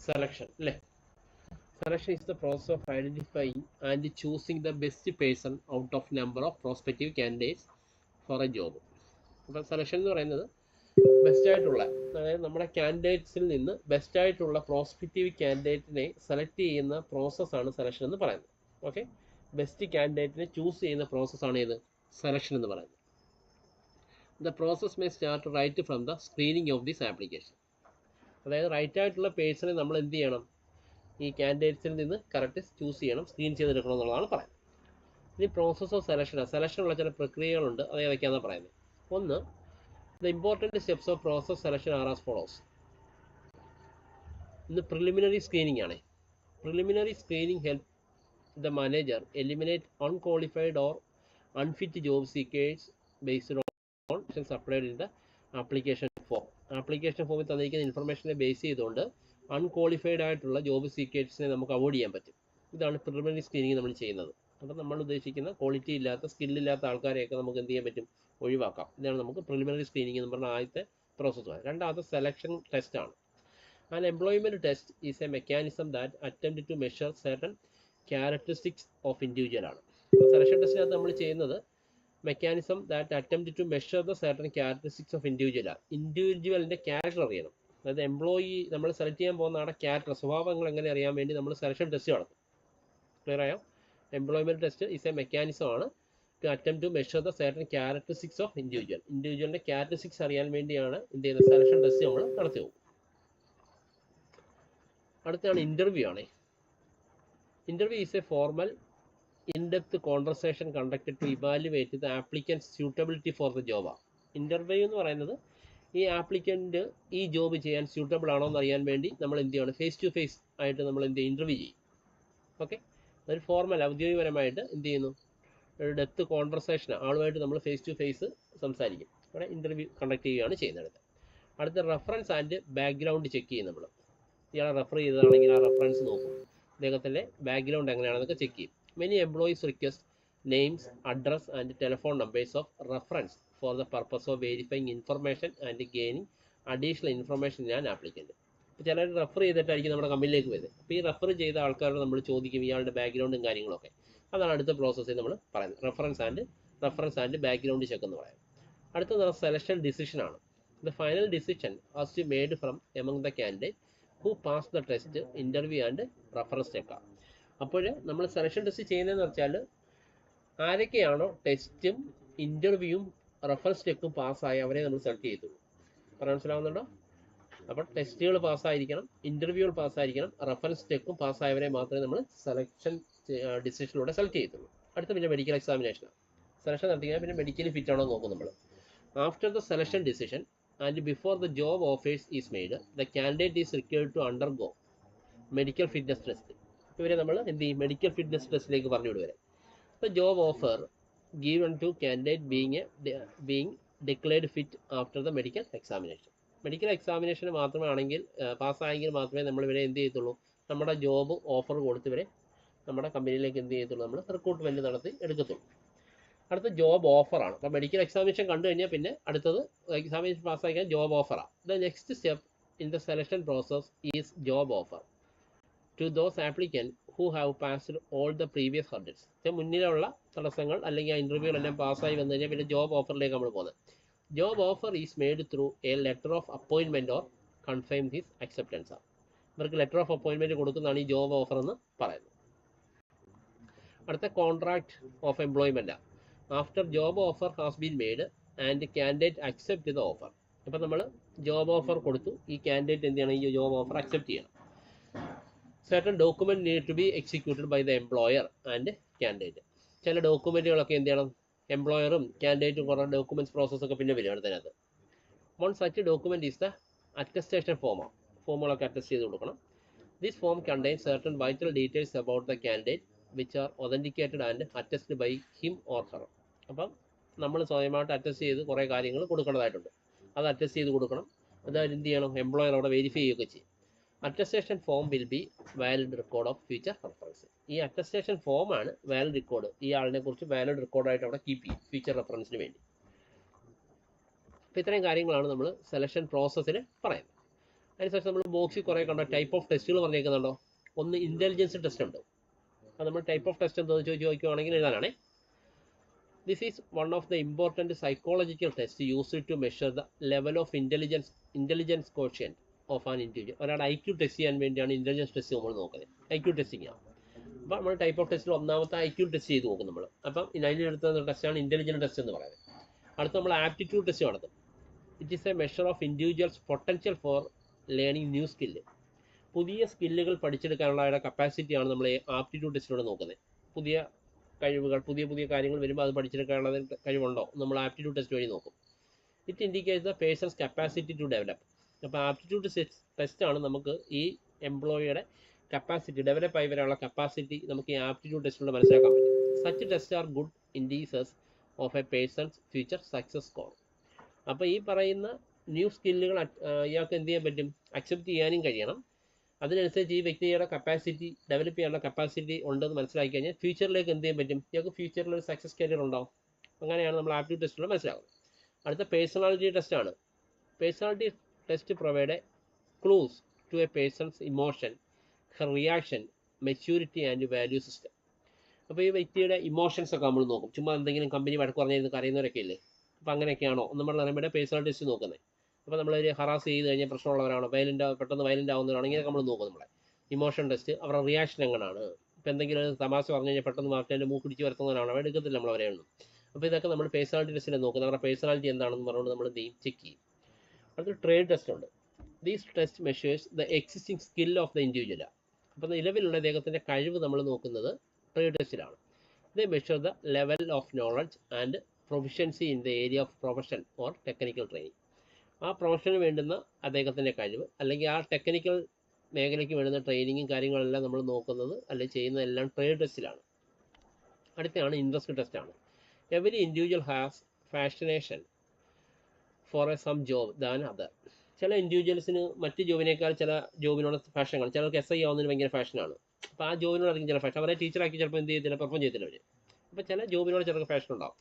selection. Selection is the process of identifying and choosing the best person out of number of prospective candidates for a job. അപ്പോൾ selection എന്ന് പറയുന്നത് best ആയിട്ടുള്ള, അതായത് നമ്മുടെ കാൻഡിഡേറ്റ്സിൽ നിന്ന് best ആയിട്ടുള്ള പ്രോസ്പെക്റ്റീവ് കാൻഡിഡേറ്റിനെ സെലക്ട് ചെയ്യുന്ന പ്രോസസ്സാണ് സെലക്ഷൻ എന്ന് പറയുന്നത്. ഓക്കെ, ബെസ്റ്റ് കാൻഡിഡേറ്റിനെ ചൂസ് ചെയ്യുന്ന പ്രോസസ്സാണ് ഇത് സെലക്ഷൻ എന്ന് പറയുന്നത്. The process may start right from the screening of this application. അതായത് റൈറ്റ് ആയിട്ടുള്ള പേഴ്സണെ നമ്മൾ എന്ത് ചെയ്യണം, ഈ കാൻഡിഡേറ്റ്സിൽ നിന്ന് കറക്റ്റ് ചൂസ് ചെയ്യണം, സ്ക്രീൻ ചെയ്തെടുക്കണം എന്നുള്ളതാണ് പറയുന്നത്. ഇനി പ്രോസസ് ഓഫ് സെലക്ഷനാണ്. സെലക്ഷനുള്ള ചില പ്രക്രിയകളുണ്ട്, അത് ഏതൊക്കെയാണെന്ന് പറയുന്നത്. ഒന്ന്, the important steps of process selection are as follows. ഇന്ന് പ്രിലിമിനറി സ്ക്രീനിങ് ആണ്. Preliminary screening help the manager eliminate unqualified or unfit job seekers based on supplied in the application form. Application ഫോമിൽ തന്നിരിക്കുന്ന ഇൻഫർമേഷനെ ബേസ് ചെയ്തുകൊണ്ട് unqualified ആയിട്ടുള്ള job സീക്കേഴ്സിനെ നമുക്ക് avoid ചെയ്യാൻ പറ്റും. ഇതാണ് പ്രിലിമിനറി സ്ക്രീനിങ് നമ്മൾ ചെയ്യുന്നത്. അപ്പോൾ നമ്മൾ ഉദ്ദേശിക്കുന്ന ക്വാളിറ്റി ഇല്ലാത്ത, സ്കില്ലില്ലാത്ത ആൾക്കാരെയൊക്കെ നമുക്ക് എന്ത് ചെയ്യാൻ പറ്റും, ഒഴിവാക്കാം. ഇതാണ് നമുക്ക് പ്രിലിമിനറി സ്ക്രീനിങ് എന്ന് പറഞ്ഞ ആദ്യത്തെ പ്രോസസ്സാണ്. രണ്ടാമത്തെ സെലക്ഷൻ ടെസ്റ്റ് ആണ്. An employment test is a mechanism that attempt to measure certain characteristics of individual ആണ്. സെലക്ഷൻ ടെസ്റ്റിനകത്ത് നമ്മൾ ചെയ്യുന്നത് mechanism that attempt to measure the certain characteristics of individual ആണ്. ഇൻഡിവിജ്വലിൻ്റെ ക്യാരക്ടർ അറിയണം. അതായത് എംപ്ലോയി നമ്മൾ സെലക്ട് ചെയ്യാൻ പോകുന്ന ആളുടെ ക്യാരക്ടർ, സ്വഭാവങ്ങൾ എങ്ങനെ അറിയാൻ വേണ്ടി നമ്മൾ സെലക്ഷൻ ടെസ്റ്റ് നടത്തും. ക്ലിയർ ആയോ? Employment test is a mechanism ആണ് to attempt to measure the certain characteristics of individual. ഇൻഡിവിജ്വലിൻ്റെ ക്യാരക്ടറിസ്റ്റിക്സ് അറിയാൻ വേണ്ടിയാണ് എന്ത് ചെയ്യുന്നത്, സെലക്ഷൻ ടെസ്റ്റ് നമ്മൾ നടത്തി പോകും. അടുത്താണ് ഇൻ്റർവ്യൂ ആണ്. Interview is a formal in depth conversation conducted to evaluate the applicant suitability for the job. Interview എന്ന് പറയുന്നത് ഈ ആപ്ലിക്കൻ്റ് ഈ ജോബ് ചെയ്യാൻ സ്യൂട്ടബിൾ ആണോ എന്ന് അറിയാൻ വേണ്ടി നമ്മൾ എന്ത് ചെയ്യണം, ഫേസ് ടു ഫേസ് ആയിട്ട് നമ്മൾ എന്ത് ചെയ്യും, ഇൻ്റർവ്യൂ ചെയ്യും. ഓക്കെ, ഒരു ഫോർമൽ ഔദ്യോഗികപരമായിട്ട് എന്ത് ചെയ്യുന്നു, ഒരു ഡെപ്ത് കോൺവെർസേഷൻ, ആളുമായിട്ട് നമ്മൾ ഫേസ് ടു ഫേസ് സംസാരിക്കും. അവിടെ ഇൻ്റർവ്യൂ കണ്ടക്ട് ചെയ്യുകയാണ് ചെയ്യുന്നത്. അടുത്ത റെഫറൻസ് ആൻഡ് ബാക്ക്ഗ്രൗണ്ട് ചെക്ക് ചെയ്യും. നമ്മൾ ഇയാളെ റെഫർ ചെയ്തതാണെങ്കിൽ ആ റെഫറൻസ് നോക്കും, അദ്ദേഹത്തിൻ്റെ ബാക്ക്ഗ്രൗണ്ട് എങ്ങനെയാണെന്നൊക്കെ ചെക്ക് ചെയ്യും. Many employees request names, address and telephone numbers of reference for the purpose of verifying information and gaining additional information ഞാൻ ആപ്ലിക്കൻ്റ്. ഇപ്പോൾ ചിലർ റെഫർ ചെയ്തിട്ടായിരിക്കും നമ്മുടെ കമ്പനിയിലേക്ക് വരുന്നത്. അപ്പോൾ ഈ റെഫർ ചെയ്ത ആൾക്കാരോട് നമ്മൾ ചോദിക്കും ഇയാളുടെ ബാക്ക്ഗ്രൗണ്ടും കാര്യങ്ങളൊക്കെ. അതാണ് അടുത്ത പ്രോസസ്സിൽ നമ്മൾ പറയുന്നത്, റെഫറൻസ് ആൻഡ് ബാക്ക്ഗ്രൗണ്ട് ചെക്ക് എന്ന് പറയാം. അടുത്തത് സെലക്ഷൻ ഡിസിഷനാണ്. The final decision has to made from among the candidate who pass the test, interview and reference ചെക്കാണ്. അപ്പോൾ നമ്മൾ സെലക്ഷൻ ടെസ്റ്റ് ചെയ്യുന്നതെന്ന് വെച്ചാൽ ആരൊക്കെയാണോ ടെസ്റ്റും ഇൻ്റർവ്യൂവും റെഫറൻസ് ചെക്കും പാസ്സായി അവരെ നമ്മൾ സെലക്ട് ചെയ്തുള്ളൂ. പറയാൻ മനസ്സിലാവുന്നുണ്ടോ? അപ്പോൾ ടെസ്റ്റുകൾ പാസ്സായിരിക്കണം, ഇൻ്റർവ്യൂകൾ പാസ്സായിരിക്കണം, റെഫറൻസ് ചെക്കും പാസ്സായവരെ മാത്രമേ നമ്മൾ സെലക്ഷൻ ഡിസിഷനിലൂടെ സെലക്ട് ചെയ്തുള്ളൂ. അടുത്ത പിന്നെ മെഡിക്കൽ എക്സാമിനേഷനാണ്. സെലക്ഷൻ നടത്തിയാൽ പിന്നെ മെഡിക്കലി ഫിറ്റ് ആണോ നോക്കും നമ്മൾ. After the selection decision and before the job offers is made, the candidate is required to undergo medical fitness test. ഇവരെ നമ്മൾ എന്ത് ചെയ്യും, മെഡിക്കൽ ഫിറ്റ്നസ് ടെസ്റ്റിലേക്ക് പറഞ്ഞു വിടുവരെ. The job offer given to candidate being declared fit after the medical examination. Medical examination മാത്രമേ ആണെങ്കിൽ പാസ്സായെങ്കിൽ മാത്രമേ നമ്മൾ ഇവരെ എന്ത് ചെയ്യത്തുള്ളൂ, നമ്മുടെ ജോബ് ഓഫർ കൊടുത്ത് ഇവരെ നമ്മുടെ കമ്പനിയിലേക്ക് എന്ത് ചെയ്യത്തുള്ളൂ, നമ്മൾ റിക്രൂട്ട്മെൻറ്റ് നടത്തി എടുക്കത്തുള്ളൂ. അടുത്ത ജോബ് ഓഫറാണ്. അപ്പോൾ മെഡിക്കൽ എക്സാമിനേഷൻ കണ്ടു കഴിഞ്ഞാൽ പിന്നെ അടുത്തത് എക്സാമിനേഷൻ പാസ്സാക്കിയാൽ ജോബ് ഓഫറാണ്. The next step in the selection process is job offer to those applicant who have passed all the previous hurdles. മുന്നിലുള്ള തടസ്സങ്ങൾ അല്ലെങ്കിൽ ആ ഇൻ്റർവ്യൂകളെല്ലാം പാസ്സായി വന്നു കഴിഞ്ഞാൽ പിന്നെ ജോബ് ഓഫറിലേക്ക് നമ്മൾ പോകുന്നത്. Job offer is made through A letter of appointment or confirm his acceptance ആണ്. ഇവർക്ക് ലെറ്റർ ഓഫ് അപ്പോയിൻമെൻറ്റ് കൊടുക്കുന്നതാണ് ഈ ജോബ് ഓഫർ എന്ന് പറയുന്നത്. അടുത്ത contract of employment. After job offer has been made and candidate accept the offer. അപ്പോൾ നമ്മൾ job offer കൊടുത്തു, ഈ കാൻഡിഡേറ്റ് എന്ത് ചെയ്യണം, ഈ ജോബ് ഓഫർ അക്സെപ്റ്റ് ചെയ്യണം. certain document need to be executed by the employer and candidate. ചില ഡോക്യുമെൻറ്റുകളൊക്കെ എന്ത് ചെയ്യണം, എംപ്ലോയറും കാൻഡിഡേറ്റും കുറേ ഡോക്യുമെൻറ്റ്സ് പ്രോസസ്സൊക്കെ പിന്നെ വരും അടുത്തതിനകത്ത്. One such document is the attestation ഫോമാണ്. ഫോമുകളൊക്കെ അറ്റസ്റ്റ് ചെയ്ത് കൊടുക്കണം. This form contain certain vital details about the candidate which are authenticated and attested by him or her. അപ്പം നമ്മൾ സ്വയമായിട്ട് അറ്റസ്റ്റ് ചെയ്ത് കുറേ കാര്യങ്ങൾ കൊടുക്കേണ്ടതായിട്ടുണ്ട്. അത് അറ്റസ്റ്റ് ചെയ്ത് കൊടുക്കണം. അതായത് എന്ത് ചെയ്യണം, എംപ്ലോയർ അവിടെ വെരിഫൈ ചെയ്യുകയൊക്കെ ചെയ്യും. Attestation form will be valid record of future reference. ഈ അറ്റസ്റ്റേഷൻ ഫോമാണ് വാലിഡ് റെക്കോർഡ്, ഈ ആളിനെ കുറിച്ച് വാലിഡ് റെക്കോർഡായിട്ട് അവിടെ കീപ്പ് ചെയ്യും ഫ്യൂച്ചർ റെഫറൻസിന് വേണ്ടി. അപ്പോൾ ഇത്രയും കാര്യങ്ങളാണ് നമ്മൾ സെലക്ഷൻ പ്രോസസ്സിൽ പറയുന്നത്. അതിനുശേഷം നമ്മൾ ബോക്സിൽ കുറേ കണ്ടോ ടൈപ്പ് ഓഫ് ടെസ്റ്റുകൾ പറഞ്ഞേക്കുന്നുണ്ടോ. ഒന്ന് ഇൻ്റലിജൻസ് ടെസ്റ്റ് ഉണ്ട്. അത് നമ്മൾ ടൈപ്പ് ഓഫ് ടെസ്റ്റ് എന്തോന്ന് ചോദിക്കുകയാണെങ്കിൽ എഴുതാനാണേ. This is one of the important psychological test used to measure the level of intelligence quotient of an individual. ഒരാളുടെ IQ ടെസ്റ്റ് ചെയ്യാൻ വേണ്ടിയാണ് ഇൻ്റലിജൻസ് ടെസ്റ്റ് നമ്മൾ നോക്കുന്നത്. IQ ടെസ്റ്റിംഗ് ആണ്. അപ്പോൾ നമ്മൾ ടൈപ്പ് ഓഫ് ടെസ്റ്റിൽ ഒന്നാമത്തെ IQ ടെസ്റ്റ് ചെയ്ത് നോക്കും നമ്മൾ. അപ്പം അതിനെടുത്ത ടെസ്റ്റാണ് ഇൻ്റലിജൻസ് ടെസ്റ്റ് എന്ന് പറയുന്നത്. അടുത്ത് നമ്മൾ ആപ്റ്റിറ്റ്യൂഡ് ടെസ്റ്റ് നടത്തും. It is A measure of individuals potential for learning new skill. പുതിയ സ്കില്ലുകൾ പഠിച്ചെടുക്കാനുള്ള കപ്പാസിറ്റിയാണ് നമ്മൾ ആപ്റ്റിറ്റ്യൂഡ് ടെസ്റ്റിലൂടെ നോക്കുന്നത്. പുതിയ കഴിവുകൾ, പുതിയ കാര്യങ്ങൾ വരുമ്പോൾ അത് പഠിച്ചെടുക്കാനുള്ള കഴിവുണ്ടോ നമ്മൾ ആപ്റ്റിറ്റ്യൂഡ് ടെസ്റ്റ് വഴി നോക്കും. It indicates the person's capacity to develop. അപ്പോൾ ആപ്റ്റിറ്റ്യൂഡ് ടെസ്റ്റാണ് നമുക്ക് ഈ എംപ്ലോയിയുടെ കപ്പാസിറ്റി ഡെവലപ്പ് ആയി വരാനുള്ള കപ്പാസിറ്റി നമുക്ക് ഈ ആപ്റ്റിറ്റ്യൂഡ് ടെസ്റ്റിലൂടെ മനസ്സിലാക്കാൻ പറ്റും. Such test are good indices of a person's future success score. അപ്പോൾ ഈ പറയുന്ന ന്യൂ സ്കില്ലുകൾ ഇയാൾക്ക് എന്ത് ചെയ്യാൻ പറ്റും, അക്സെപ്റ്റ് ചെയ്യാനും കഴിയണം. അതിനനുസരിച്ച് ഈ വ്യക്തിയുടെ കപ്പാസിറ്റി ഡെവലപ്പ് ചെയ്യാനുള്ള കപ്പാസിറ്റി ഉണ്ടെന്ന് മനസ്സിലാക്കി കഴിഞ്ഞാൽ ഫ്യൂച്ചറിലേക്ക് എന്ത് ചെയ്യാൻ പറ്റും, ഇയാൾക്ക് ഫ്യൂച്ചറിൽ ഒരു സക്സസ് കരിയർ ഉണ്ടാവും. അങ്ങനെയാണ് നമ്മൾ ആപ്റ്റിറ്റ്യൂഡ് ടെസ്റ്റിലൂടെ മനസ്സിലാക്കുന്നത്. അടുത്ത പേഴ്സണാലിറ്റി ടെസ്റ്റാണ്. Personality test provide clues to a person's emotion, reaction, maturity and value system. അപ്പോൾ ഈ വ്യക്തിയുടെ ഇമോഷൻസ് ഒക്കെ നമ്മൾ നോക്കും. ചുമ്മാ എന്തെങ്കിലും കമ്പനി വഴക്ക് പറഞ്ഞിരുന്ന് കരയുന്നവരൊക്കെ ഇല്ലേ, അപ്പോൾ അങ്ങനെയൊക്കെയാണോ നമ്മൾ നമ്മുടെ പേഴ്സണൽ ടെസ്റ്റ് നോക്കുന്നത്. അപ്പോൾ നമ്മളൊരു ഹറാസ് ചെയ്ത് കഴിഞ്ഞാൽ പ്രശ്നമുള്ളവരാണോ, പെട്ടെന്ന് വയലൻ്റ് ആവുന്നവരാണോ, ഇങ്ങനെ നമ്മൾ നോക്കും. നമ്മളെ ഇമോഷൻ ടെസ്റ്റ്, അവരുടെ റിയാക്ഷൻ എങ്ങനെയാണ്. ഇപ്പോൾ എന്തെങ്കിലും തമാശ പറഞ്ഞു കഴിഞ്ഞാൽ പെട്ടെന്ന് മാറ്റാൻ്റെ മൂക്കിടിച്ച് വരുത്തുന്നവരാണോ, എടുക്കത്തില്ല നമ്മൾ അവരെയൊന്നും. അപ്പോൾ ഇതൊക്കെ നമ്മൾ പേഴ്സണാലിറ്റി ടെസ്റ്റിൽ നോക്കുന്നത്. അവരുടെ പേഴ്സണാലിറ്റി എന്താണെന്ന് പറഞ്ഞുകൊണ്ട് നമ്മൾ ചെക്ക് ചെയ്യും. അടുത്ത ട്രേഡ് ടെസ്റ്റ് ഉണ്ട്. These test measures the existing skill of the individual. അപ്പോൾ നിലവിലുള്ള അദ്ദേഹത്തിൻ്റെ കഴിവ് നമ്മൾ നോക്കുന്നത് ട്രേഡ് ടെസ്റ്റിലാണ്. They measure the level of knowledge and proficiency in the area of profession or technical training. ആ പ്രൊഫഷന് വേണ്ടുന്ന അദ്ദേഹത്തിൻ്റെ കഴിവ് അല്ലെങ്കിൽ ആ ടെക്നിക്കൽ മേഖലയ്ക്ക് വേണ്ടുന്ന ട്രെയിനിങ്ങും കാര്യങ്ങളെല്ലാം നമ്മൾ നോക്കുന്നത് അല്ലെങ്കിൽ ചെയ്യുന്നതെല്ലാം ട്രേഡ് ടെസ്റ്റിലാണ്. അടുത്തതാണ് ഇൻട്രസ്റ്റ് ടെസ്റ്റാണ്. Every individual has fascination for some job than other. ചില ഇൻഡിവിജ്വൽസിന് മറ്റ് ജോബിനേക്കാൾ ചില ജോബിനോട് ഫാഷൻ കാണും. ചിലർക്ക് SI ആവുന്നതിന് ഭയങ്കര ഫാഷനാണ്. അപ്പോൾ ആ ജോബിനോടായിരിക്കും ചില ഫാഷൻ. അവരെ ടീച്ചറാക്കി ചിലപ്പോൾ എന്ത് ചെയ്യത്തില്ല, പെർഫോം ചെയ്യത്തില്ല അവർ. അപ്പോൾ ചില ജോബിനോട് ചിലർക്ക് ഫാഷൻ ഉണ്ടാവും.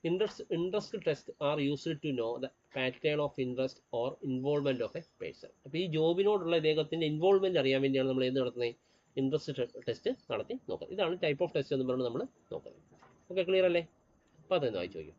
Interest test are used to know the pattern of interest or involvement of a person. അപ്പോൾ ഈ ജോബിനോടുള്ള ഇദ്ദേഹത്തിൻ്റെ ഇൻവോൾവ്മെൻറ്റ് അറിയാൻ വേണ്ടിയാണ് നമ്മൾ എന്ത് നടത്തുന്നത്, ഇൻട്രസ്റ്റ് ടെസ്റ്റ് നടത്തി നോക്കുന്നത്. ഇതാണ് ടൈപ്പ് ഓഫ് ടെസ്റ്റ് എന്ന് പറഞ്ഞ് നമ്മൾ നോക്കുന്നത്. ഓക്കെ, ക്ലിയർ അല്ലേ? അപ്പോൾ അതൊന്ന് വായിച്ചു നോക്കും.